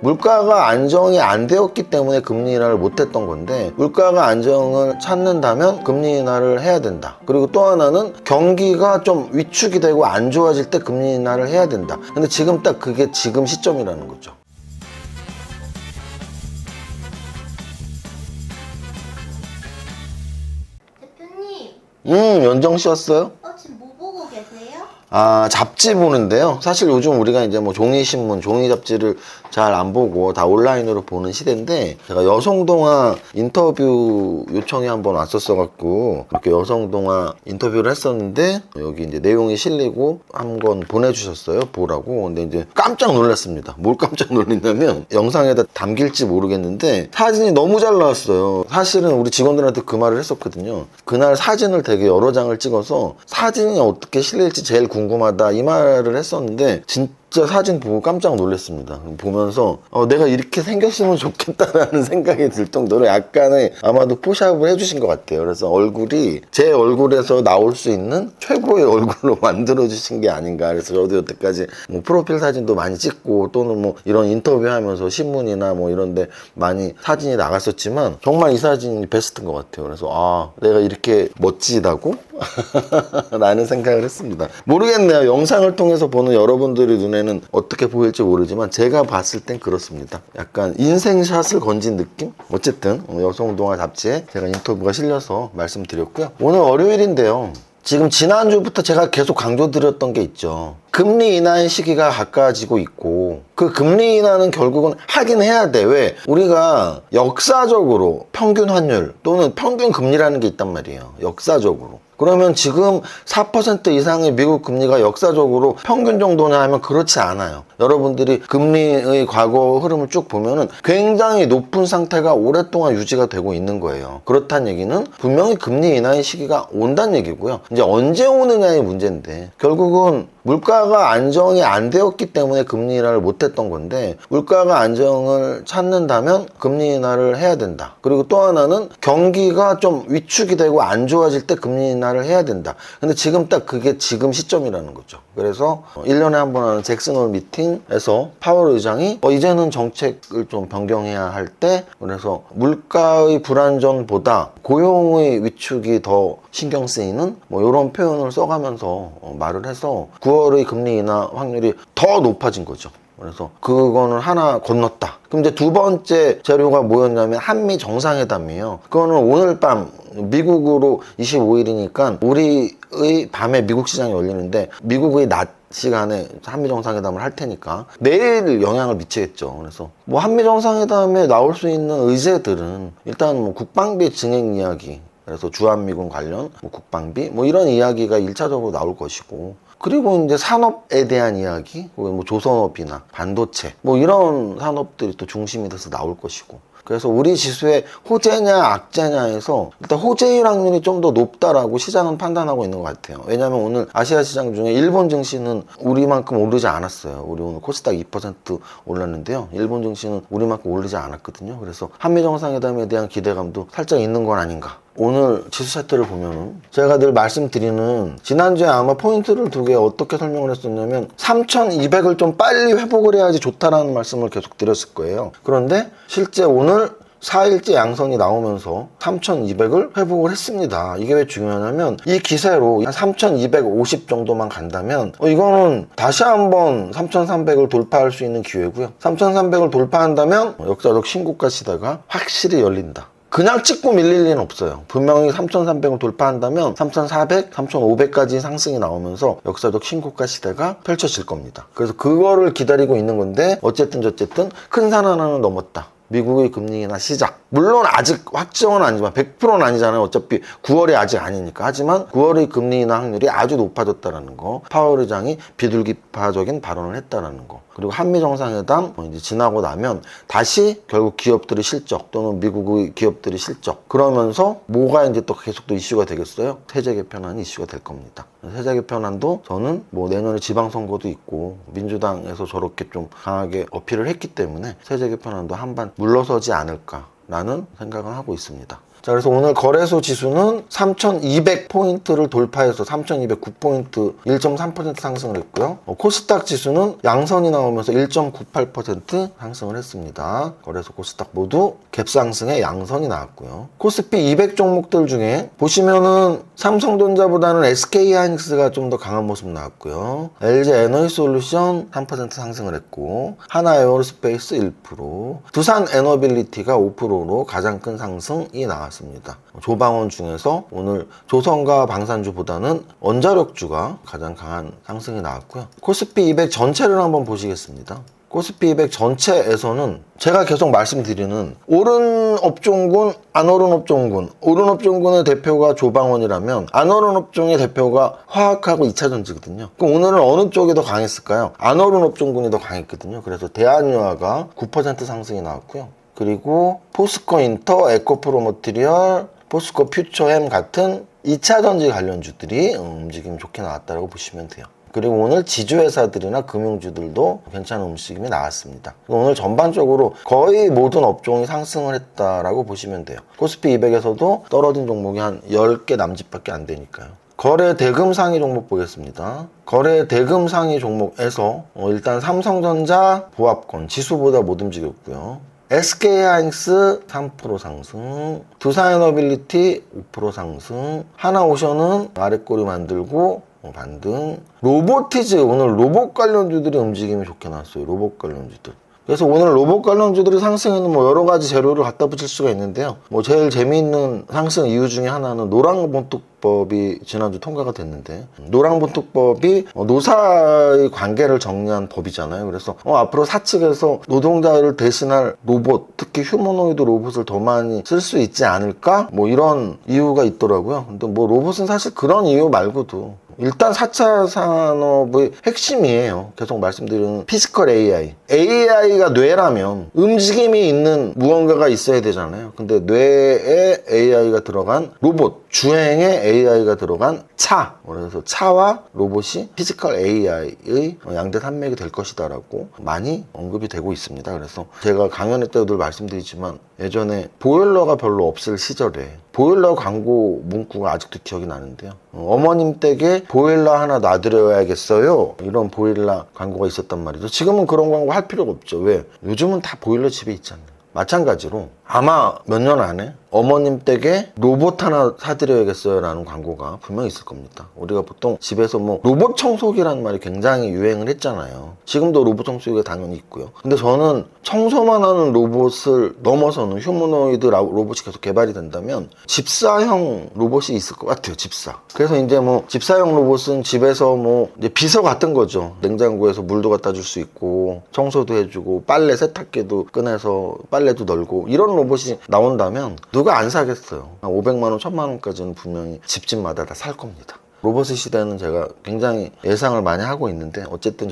물가가 안정이 안 되었기 때문에 금리 인하를 못했던 건데, 물가가 안정을 찾는다면 금리 인하를 해야 된다. 그리고 또 하나는 경기가 좀 위축이 되고 안 좋아질 때 금리 인하를 해야 된다. 근데 지금 딱 그게 지금 시점이라는 거죠. 대표님, 연정 씨였어요? 지금 뭐 보고 계세요? 잡지 보는데요. 사실 요즘 우리가 이제 뭐 종이신문, 종이 잡지를 잘 안 보고 다 온라인으로 보는 시대인데, 제가 여성동화 인터뷰 요청이 한번 왔었어갖고 이렇게 여성동화 인터뷰를 했었는데, 여기 이제 내용이 실리고 한번 보내주셨어요. 보라고. 근데 이제 깜짝 놀랐습니다. 뭘 깜짝 놀랐냐면, 영상에다 담길지 모르겠는데 사진이 너무 잘 나왔어요. 사실은 우리 직원들한테 그 말을 했었거든요. 그날 사진을 되게 여러 장을 찍어서 사진이 어떻게 실릴지 제일 궁금하다 이 말을 했었는데, 진짜 사진 보고 깜짝 놀랐습니다. 보면서 내가 이렇게 생겼으면 좋겠다라는 생각이 들 정도로 약간의 아마도 포샵을 해주신 것 같아요. 그래서 얼굴이 제 얼굴에서 나올 수 있는 최고의 얼굴로 만들어주신 게 아닌가. 그래서 저도 여태까지 뭐 프로필 사진도 많이 찍고 또는 뭐 이런 인터뷰하면서 신문이나 뭐 이런데 많이 사진이 나갔었지만, 정말 이 사진이 베스트인 것 같아요. 그래서 내가 이렇게 멋지다고? 라는 생각을 했습니다. 모르겠네요. 영상을 통해서 보는 여러분들의 눈에는 어떻게 보일지 모르지만 제가 봤을 땐 그렇습니다. 약간 인생샷을 건진 느낌? 어쨌든 여성동화 잡지에 제가 인터뷰가 실려서 말씀드렸고요. 오늘 월요일인데요. 지금 지난주부터 제가 계속 강조드렸던 게 있죠. 금리 인하의 시기가 가까워지고 있고, 그 금리 인하는 결국은 하긴 해야 돼. 왜? 우리가 역사적으로 평균 환율 또는 평균 금리라는 게 있단 말이에요. 역사적으로. 그러면 지금 4% 이상의 미국 금리가 역사적으로 평균 정도냐 하면 그렇지 않아요. 여러분들이 금리의 과거 흐름을 쭉 보면은 굉장히 높은 상태가 오랫동안 유지가 되고 있는 거예요. 그렇다는 얘기는 분명히 금리 인하의 시기가 온다는 얘기고요. 이제 언제 오느냐의 문제인데, 결국은 물가가 안정이 안 되었기 때문에 금리 인하를 못했던 건데, 물가가 안정을 찾는다면 금리 인하를 해야 된다. 그리고 또 하나는 경기가 좀 위축이 되고 안 좋아질 때 금리 인하를 해야 된다. 근데 지금 딱 그게 지금 시점이라는 거죠. 그래서 1년에 한 번 하는 잭슨홀 미팅에서 파월 의장이 이제는 정책을 좀 변경해야 할 때, 그래서 물가의 불안정보다 고용의 위축이 더 신경 쓰이는 뭐 이런 표현을 써가면서 말을 해서 9월의 금리 인하 확률이 더 높아진 거죠. 그래서 그거는 하나 건넜다. 그럼 이제 두 번째 자료가 뭐였냐면 한미 정상회담이에요. 그거는 오늘 밤 미국으로 25일이니까 우리의 밤에 미국 시장이 열리는데, 미국의 낮 시간에 한미 정상회담을 할 테니까 내일 영향을 미치겠죠. 그래서 뭐 한미 정상회담에 나올 수 있는 의제들은 일단 뭐 국방비 증액 이야기, 그래서 주한미군 관련 뭐 국방비 뭐 이런 이야기가 1차적으로 나올 것이고, 그리고 이제 산업에 대한 이야기, 뭐 조선업이나 반도체 뭐 이런 산업들이 또 중심이 돼서 나올 것이고, 그래서 우리 지수의 호재냐 악재냐에서 일단 호재일 확률이 좀 더 높다라고 시장은 판단하고 있는 것 같아요. 왜냐하면 오늘 아시아 시장 중에 일본 증시는 우리만큼 오르지 않았어요. 우리 오늘 코스닥 2% 올랐는데요. 일본 증시는 우리만큼 오르지 않았거든요. 그래서 한미 정상회담에 대한 기대감도 살짝 있는 건 아닌가. 오늘 지수 차트를 보면은 제가 늘 말씀드리는, 지난주에 아마 포인트를 두 개 어떻게 설명을 했었냐면 3200을 좀 빨리 회복을 해야지 좋다라는 말씀을 계속 드렸을 거예요. 그런데 실제 오늘 4일째 양선이 나오면서 3200을 회복을 했습니다. 이게 왜 중요하냐면, 이 기세로 한 3250 정도만 간다면 이거는 다시 한번 3300을 돌파할 수 있는 기회고요. 3300을 돌파한다면 역사적 신고가 시대가 확실히 열린다. 그냥 찍고 밀릴 리는 없어요. 분명히 3,300을 돌파한다면 3,400, 3,500까지 상승이 나오면서 역사적 신고가 시대가 펼쳐질 겁니다. 그래서 그거를 기다리고 있는 건데, 어쨌든 큰 산 하나는 넘었다. 미국의 금리 인하 시작. 물론 아직 확정은 아니지만 100%는 아니잖아요. 어차피 9월이 아직 아니니까. 하지만 9월의 금리 인하 확률이 아주 높아졌다는 거, 파월 의장이 비둘기파적인 발언을 했다는 거, 그리고 한미 정상회담 이제 지나고 나면 다시 결국 기업들의 실적 또는 미국의 기업들의 실적, 그러면서 뭐가 이제 또 계속 또 이슈가 되겠어요? 세제 개편안이 이슈가 될 겁니다. 세제 개편안도 저는 뭐 내년에 지방선거도 있고 민주당에서 저렇게 좀 강하게 어필을 했기 때문에 세제 개편안도 한반 물러서지 않을까 라는 생각을 하고 있습니다. 자, 그래서 오늘 거래소 지수는 3,200포인트를 돌파해서 3,209포인트 1.3% 상승을 했고요. 코스닥 지수는 양선이 나오면서 1.98% 상승을 했습니다. 거래소 코스닥 모두 갭상승에 양선이 나왔고요. 코스피 200 종목들 중에 보시면은 삼성전자보다는 SK하이닉스가 좀 더 강한 모습 나왔고요. LG에너지솔루션 3% 상승을 했고, 하나에어로스페이스 1%, 두산에너빌리티가 5%로 가장 큰 상승이 나왔습니다. 조방원 중에서 오늘 조선과 방산주보다는 원자력주가 가장 강한 상승이 나왔고요. 코스피 200 전체를 한번 보시겠습니다. 코스피 200 전체에서는 제가 계속 말씀드리는 오른 업종군, 안 오른 업종군, 오른 업종군의 대표가 조방원이라면 안 오른 업종의 대표가 화학하고 2차전지거든요. 그럼 오늘은 어느 쪽이 더 강했을까요? 안 오른 업종군이 더 강했거든요. 그래서 대한유화가 9% 상승이 나왔고요. 그리고 포스코인터, 에코프로머티리얼, 포스코 퓨처햄 같은 2차전지 관련주들이 움직임이 좋게 나왔다고 보시면 돼요. 그리고 오늘 지주회사들이나 금융주들도 괜찮은 움직임이 나왔습니다. 오늘 전반적으로 거의 모든 업종이 상승을 했다라고 보시면 돼요. 코스피 200에서도 떨어진 종목이 한 10개 남짓밖에 안 되니까요. 거래 대금 상위 종목 보겠습니다. 거래 대금 상위 종목에서 일단 삼성전자, 보합권 지수보다 못 움직였고요. SK하이닉스 3% 상승, 두산에너빌리티 5% 상승, 하나오션은 아래꼬리 만들고 반등. 로보티즈, 오늘 로봇 관련주들이 움직임이 좋게 나왔어요. 로봇 관련주들. 그래서 오늘 로봇 관련주들이 상승에는 여러 가지 재료를 갖다 붙일 수가 있는데요. 제일 재미있는 상승 이유 중에 하나는 노랑본특법이 지난주 통과가 됐는데, 노랑본특법이 노사의 관계를 정리한 법이잖아요. 그래서 앞으로 사측에서 노동자를 대신할 로봇, 특히 휴머노이드 로봇을 더 많이 쓸 수 있지 않을까? 이런 이유가 있더라고요. 근데 로봇은 사실 그런 이유 말고도 일단 4차 산업의 핵심이에요. 계속 말씀드리는 피지컬 AI. AI가 뇌라면 움직임이 있는 무언가가 있어야 되잖아요. 근데 뇌에 AI가 들어간 로봇, 주행에 AI가 들어간 차. 그래서 차와 로봇이 피지컬 AI의 양대 산맥이 될 것이다라고 많이 언급이 되고 있습니다. 그래서 제가 강연회 때도 늘 말씀드리지만 예전에 보일러가 별로 없을 시절에 보일러 광고 문구가 아직도 기억이 나는데요. 어머님 댁에 보일러 하나 놔드려야겠어요. 이런 보일러 광고가 있었단 말이죠. 지금은 그런 광고 할 필요가 없죠. 왜? 요즘은 다 보일러 집에 있잖아요. 마찬가지로 아마 몇 년 안에 어머님 댁에 로봇 하나 사드려야겠어요 라는 광고가 분명히 있을 겁니다. 우리가 보통 집에서 로봇 청소기라는 말이 굉장히 유행을 했잖아요. 지금도 로봇 청소기가 당연히 있고요. 근데 저는 청소만 하는 로봇을 넘어서는 휴머노이드 로봇이 계속 개발이 된다면 집사형 로봇이 있을 것 같아요. 집사. 그래서 이제 집사형 로봇은 집에서 이제 비서 같은 거죠. 냉장고에서 물도 갖다 줄 수 있고 청소도 해주고 빨래 세탁기도 꺼내서 빨래도 널고 이런 로봇이 나온다면 누가 안 사겠어요. 500만 원, 1000만 원까지는 분명히 집집마다 다 살 겁니다. 로봇의 시대는 제가 굉장히 예상을 많이 하고 있는데 어쨌든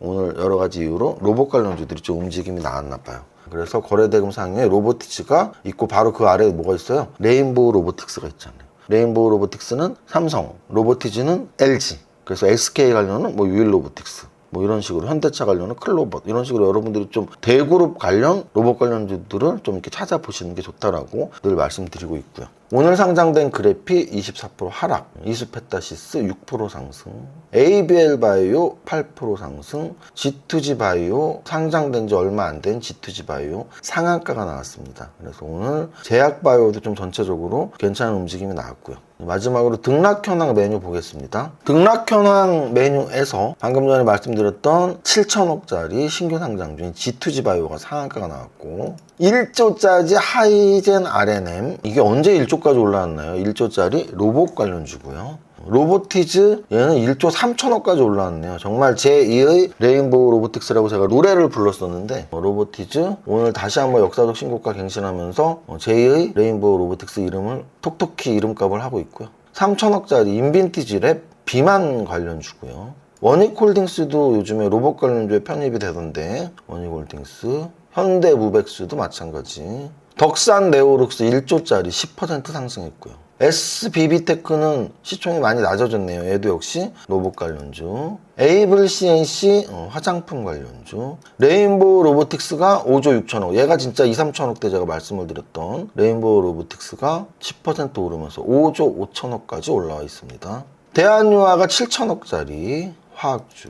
오늘 여러 가지 이유로 로봇 관련주들이 좀 움직임이 나왔나 봐요. 그래서 거래대금 상위에 로보티츠가 있고 바로 그 아래에 뭐가 있어요? 레인보우 로보틱스가 있잖아요. 레인보우 로보틱스는 삼성, 로보티즈는 LG, 그래서 SK 관련은 유일로보틱스, 이런 식으로 현대차 관련은 클로봇, 이런 식으로 여러분들이 좀 대그룹 관련 로봇 관련주들을 좀 이렇게 찾아보시는 게 좋다라고 늘 말씀드리고 있고요. 오늘 상장된 그래피 24% 하락, 이수페타시스 6% 상승, ABL 바이오 8% 상승, G2G 바이오 상장된 지 얼마 안 된 G2G 바이오 상한가가 나왔습니다. 그래서 오늘 제약 바이오도 좀 전체적으로 괜찮은 움직임이 나왔고요. 마지막으로 등락 현황 메뉴 보겠습니다. 등락 현황 메뉴에서 방금 전에 말씀드렸던 7천억짜리 신규 상장 중인 G2G 바이오가 상한가가 나왔고, 1조짜리 하이젠 RNM, 이게 언제 1조까지 올라왔나요? 1조짜리 로봇 관련주고요. 로보티즈, 얘는 1조 3천억까지 올라왔네요. 정말 제2의 레인보우 로보틱스라고 제가 노래를 불렀었는데, 로보티즈 오늘 다시 한번 역사적 신고가 갱신하면서 제2의 레인보우 로보틱스 이름을 톡톡히 이름값을 하고 있고요. 3천억짜리 인빈티지 랩 비만 관련주고요. 원익홀딩스도 요즘에 로봇 관련주에 편입이 되던데, 원익홀딩스, 현대무백스도 마찬가지. 덕산 네오룩스 1조짜리 10% 상승했고요. SBB테크는 시총이 많이 낮아졌네요. 얘도 역시 로봇 관련주. 에이블 CNC 화장품 관련주. 레인보우 로보틱스가 5조 6천억. 얘가 진짜 2, 3천억대 제가 말씀을 드렸던 레인보우 로보틱스가 10% 오르면서 5조 5천억까지 올라와 있습니다. 대한유화가 7천억짜리 화학주.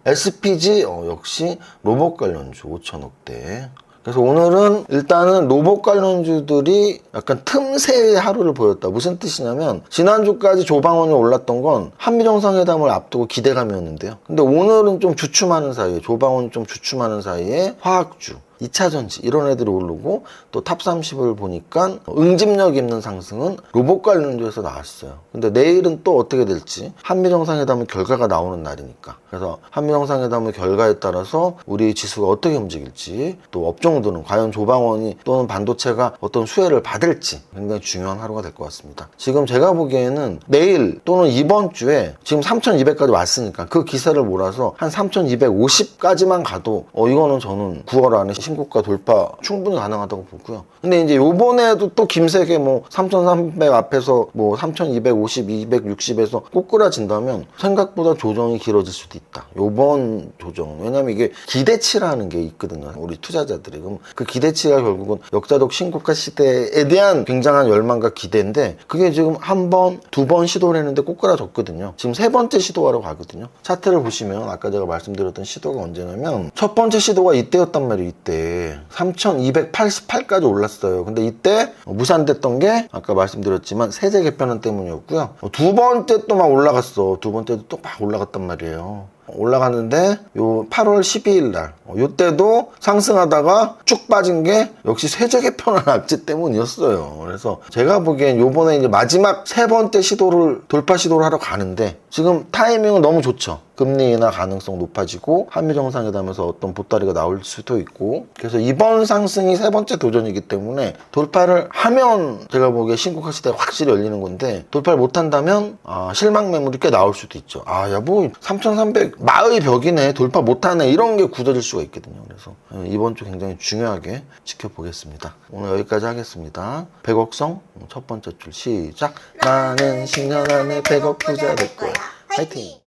SPG 역시 로봇 관련주 5천억대. 그래서 오늘은 일단은 로봇 관련주들이 약간 틈새의 하루를 보였다. 무슨 뜻이냐면 지난주까지 조방원이 올랐던 건 한미정상회담을 앞두고 기대감이었는데요. 근데 오늘은 좀 주춤하는 사이에 조방원이 좀 주춤하는 사이에 화학주 2차전지 이런 애들이 오르고 또 탑30을 보니까 응집력 있는 상승은 로봇 관련주에서 나왔어요. 근데 내일은 또 어떻게 될지 한미정상회담의 결과가 나오는 날이니까 그래서 한미정상회담의 결과에 따라서 우리 지수가 어떻게 움직일지 또 업종들은 과연 조방원이 또는 반도체가 어떤 수혜를 받을지 굉장히 중요한 하루가 될 것 같습니다. 지금 제가 보기에는 내일 또는 이번 주에 지금 3200까지 왔으니까 그 기세를 몰아서 한 3250까지만 가도 이거는 저는 9월 안에 신고가 돌파 충분히 가능하다고 보고요. 근데 이제 요번에도 또 김세계 뭐 3300 앞에서 뭐 3250, 260에서 꼬꾸라진다면 생각보다 조정이 길어질 수도 있다. 요번 조정. 왜냐면 이게 기대치라는 게 있거든요. 우리 투자자들이. 그럼 그 기대치가 결국은 역사적 신고가 시대에 대한 굉장한 열망과 기대인데 그게 지금 한 번, 두 번 시도를 했는데 꼬꾸라졌거든요. 지금 세 번째 시도하러 가거든요. 차트를 보시면 아까 제가 말씀드렸던 시도가 언제냐면 첫 번째 시도가 이때였단 말이에요. 이때 3288까지 올랐어요. 근데 이때 무산됐던 게 아까 말씀드렸지만 세제 개편안 때문이었고요. 두 번째 또 막 올라갔어. 두 번째도 또 막 올라갔단 말이에요. 올라갔는데 요 8월 12일 날 요때도 상승하다가 쭉 빠진 게 역시 세제 개편안 악재 때문이었어요. 그래서 제가 보기엔 요번에 이제 마지막 세 번째 시도를 돌파 시도를 하러 가는데 지금 타이밍은 너무 좋죠. 금리 인하 가능성 높아지고 한미 정상회담에서 어떤 보따리가 나올 수도 있고 그래서 이번 상승이 세 번째 도전이기 때문에 돌파를 하면 제가 보기에 신고가 시대가 확실히 열리는 건데 돌파를 못한다면 실망 매물이 꽤 나올 수도 있죠. 야 뭐 3300 마의 벽이네 돌파 못하네 이런 게 굳어질 수가 있거든요. 그래서 이번 주 굉장히 중요하게 지켜보겠습니다. 오늘 여기까지 하겠습니다. 100억성 첫 번째 줄 시작. 나는 10년 안에 100억 부자 될 거야. 화이팅!